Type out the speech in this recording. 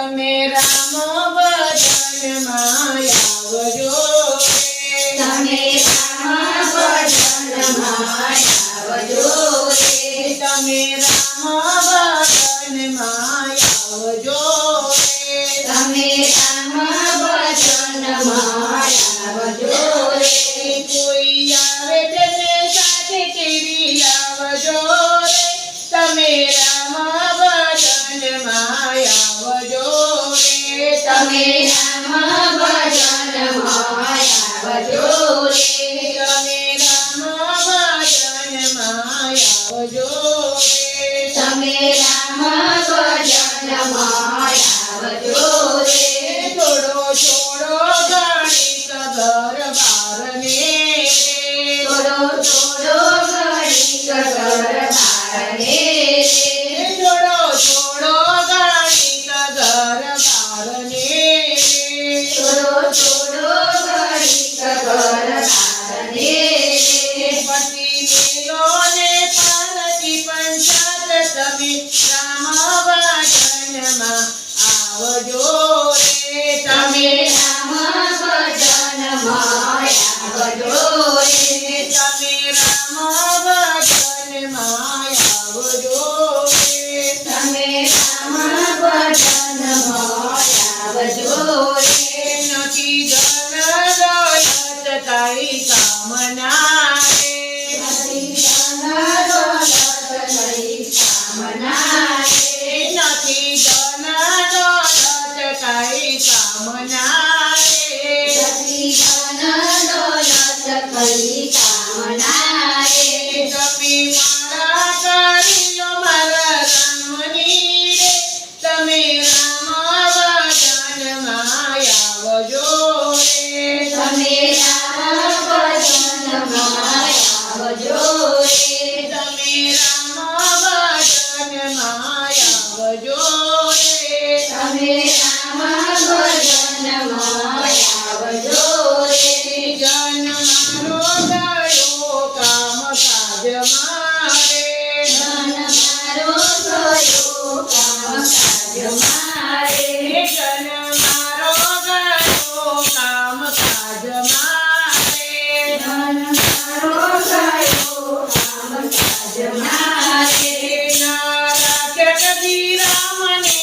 તમે રામ ભજનમાં આવજો રે તમે રામ ભજનમાં આવજો રે તમે રામ ભજનમાં આવજો રે તમે રામ ભજનમાં આવજો રે કોઈ આવે તેને સાથે કેવી આવજો રે તમે રામ ભજનમાં આવજો રે તમે રામ ભજનમાં આવજો રે તમે રામ ભજનમાં આવજો રે તમે રામ ભજનમાં આવજો રે થોડો થોડો ગણિત ઘર બારને રે થોડો થોડો ગણિત ઘર બારને રે થોડો થોડો ગણિત ઘર બારને રે થોડો થોડો ગણિત ઘર બારને રે પતિ મેલો ને પાર્વતી પંચાત તમે રામ ભજનમાં આવજો રે તમે રામ ભજનમાં આવજો રે તમે રામ ભજનમાં આવજો રે તમે રામ ભજનમાં આવજો રે નથી ધન દોલત કઈ કામના રે નથી ધન દોલત કઈ કામના રે નથી ધન દોલત કઈ કામના રે નથી ધન દોલત કઈ કામના રે તમે મારા કરી લો મારા રામની રે તમે રામ ભજનમાં આવજો રે તમે રામ ભજનમાં આવજો રે તમે રામ ભજનમાં આવજો રે તમે રામ ભજનમાં આવજો રે જન મારો ગયો કામ કાજ મારે મન મારો ગયો કામ કાજ મારે જન મારો ગયો કામ કાજ મારે મન મારો ગયો કામ કાજ મારે નારા કે કદી રામને